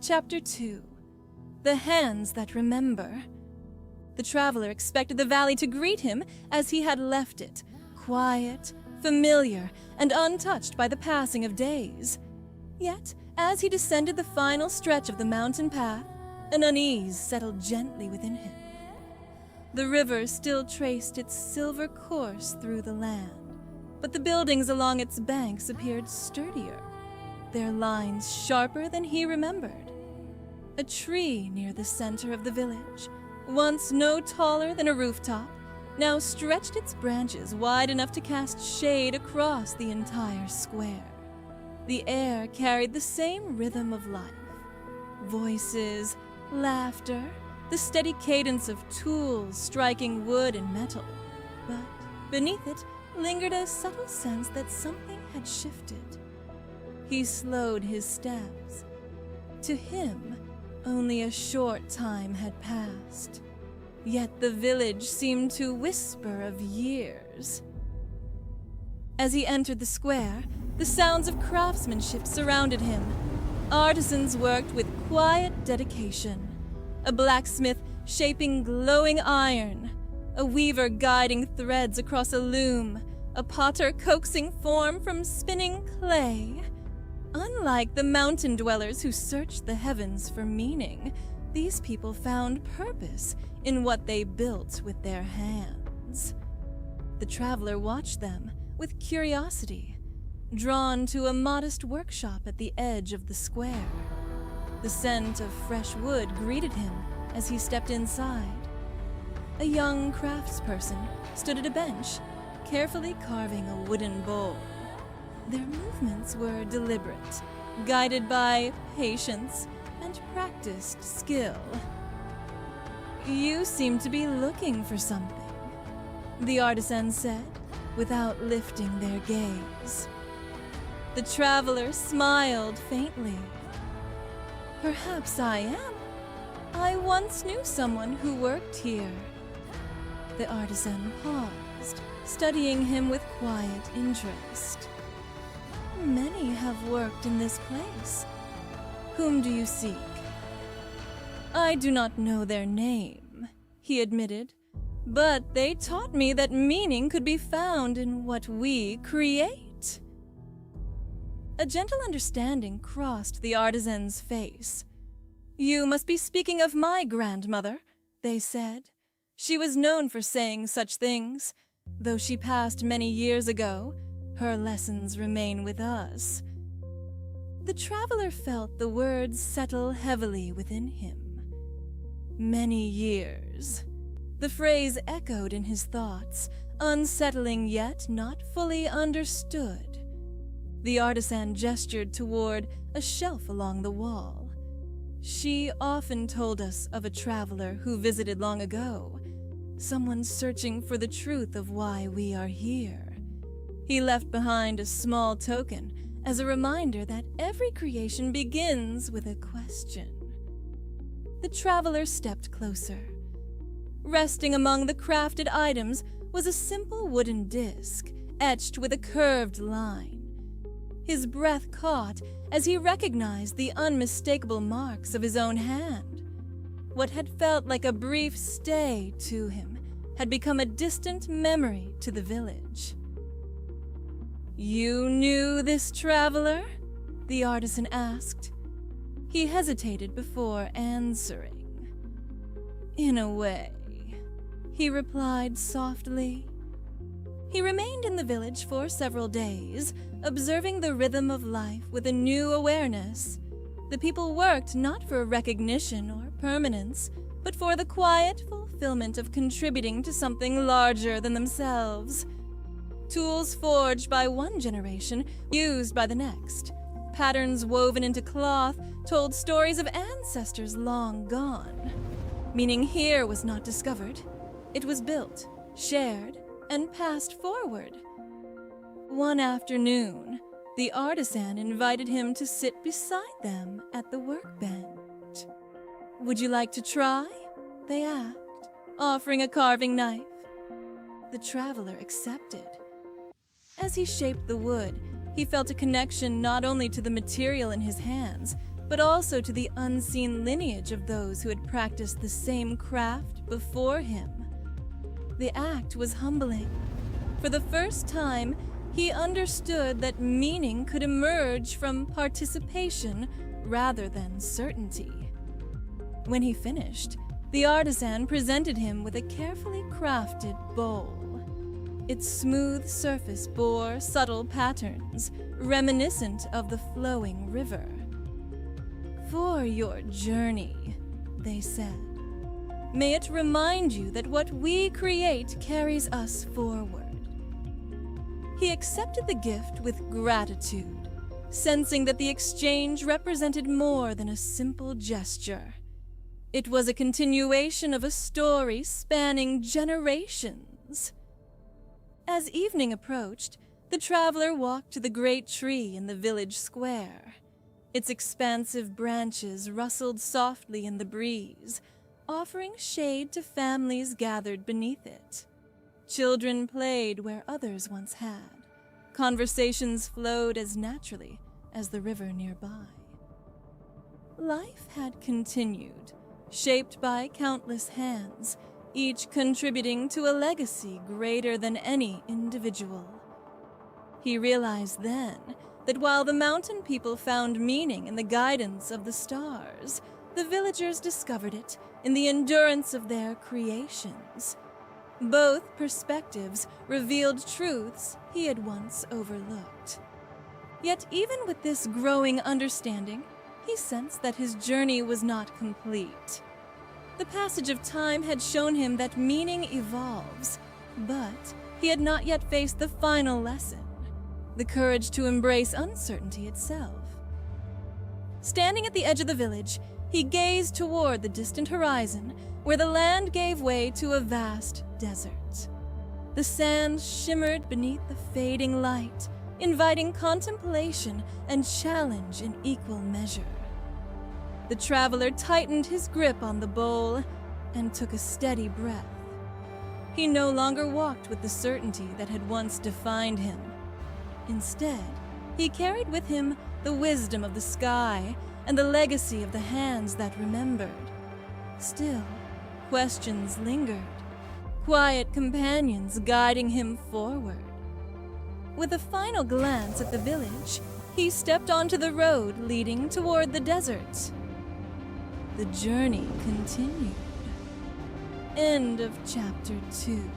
Chapter 2. The Hands That Remember. The traveler expected the valley to greet him as he had left it, quiet, familiar, and untouched by the passing of days. Yet, as he descended the final stretch of the mountain path, an unease settled gently within him. The river still traced its silver course through the land, but the buildings along its banks appeared sturdier, their lines sharper than he remembered. A tree near the center of the village, once no taller than a rooftop, now stretched its branches wide enough to cast shade across the entire square. The air carried the same rhythm of life. Voices, laughter, the steady cadence of tools striking wood and metal. But beneath it lingered a subtle sense that something had shifted. He slowed his steps. To him, only a short time had passed. Yet the village seemed to whisper of years. As he entered the square, the sounds of craftsmanship surrounded him. Artisans worked with quiet dedication. A blacksmith shaping glowing iron, a weaver guiding threads across a loom, a potter coaxing form from spinning clay. Unlike the mountain dwellers who searched the heavens for meaning, these people found purpose in what they built with their hands. The traveler watched them with curiosity, drawn to a modest workshop at the edge of the square. The scent of fresh wood greeted him as he stepped inside. A young craftsperson stood at a bench, carefully carving a wooden bowl. Their movements were deliberate, guided by patience and practiced skill. "You seem to be looking for something," the artisan said, without lifting their gaze. The traveler smiled faintly. "Perhaps I am. I once knew someone who worked here." The artisan paused, studying him with quiet interest. "Many have worked in this place. Whom do you seek?" "I do not know their name," he admitted, "but they taught me that meaning could be found in what we create." A gentle understanding crossed the artisan's face. "You must be speaking of my grandmother," they said. "She was known for saying such things. Though she passed many years ago, her lessons remain with us." The traveler felt the words settle heavily within him. Many years. The phrase echoed in his thoughts, unsettling yet not fully understood. The artisan gestured toward a shelf along the wall. "She often told us of a traveler who visited long ago, someone searching for the truth of why we are here. He left behind a small token as a reminder that every creation begins with a question." The traveler stepped closer. Resting among the crafted items was a simple wooden disc, etched with a curved line. His breath caught as he recognized the unmistakable marks of his own hand. What had felt like a brief stay to him had become a distant memory to the village. "You knew this traveler?" the artisan asked. He hesitated before answering. "In a way," he replied softly. He remained in the village for several days, observing the rhythm of life with a new awareness. The people worked not for recognition or permanence, but for the quiet fulfillment of contributing to something larger than themselves. Tools forged by one generation, used by the next. Patterns woven into cloth told stories of ancestors long gone. Meaning here was not discovered. It was built, shared, and passed forward. One afternoon, the artisan invited him to sit beside them at the workbench. "Would you like to try?" they asked, offering a carving knife. The traveler accepted. As he shaped the wood, he felt a connection not only to the material in his hands, but also to the unseen lineage of those who had practiced the same craft before him. The act was humbling. For the first time, he understood that meaning could emerge from participation rather than certainty. When he finished, the artisan presented him with a carefully crafted bowl. Its smooth surface bore subtle patterns, reminiscent of the flowing river. "For your journey," they said, "may it remind you that what we create carries us forward." He accepted the gift with gratitude, sensing that the exchange represented more than a simple gesture. It was a continuation of a story spanning generations. As evening approached, the traveler walked to the great tree in the village square. Its expansive branches rustled softly in the breeze, offering shade to families gathered beneath it. Children played where others once had. Conversations flowed as naturally as the river nearby. Life had continued, shaped by countless hands, each contributing to a legacy greater than any individual. He realized then that while the mountain people found meaning in the guidance of the stars, the villagers discovered it in the endurance of their creations. Both perspectives revealed truths he had once overlooked. Yet even with this growing understanding, he sensed that his journey was not complete. The passage of time had shown him that meaning evolves, but he had not yet faced the final lesson, the courage to embrace uncertainty itself. Standing at the edge of the village, he gazed toward the distant horizon, where the land gave way to a vast desert. The sands shimmered beneath the fading light, inviting contemplation and challenge in equal measure. The traveler tightened his grip on the bowl and took a steady breath. He no longer walked with the certainty that had once defined him. Instead, he carried with him the wisdom of the sky and the legacy of the hands that remembered. Still, questions lingered, quiet companions guiding him forward. With a final glance at the village, he stepped onto the road leading toward the desert. The journey continued. End of Chapter 2.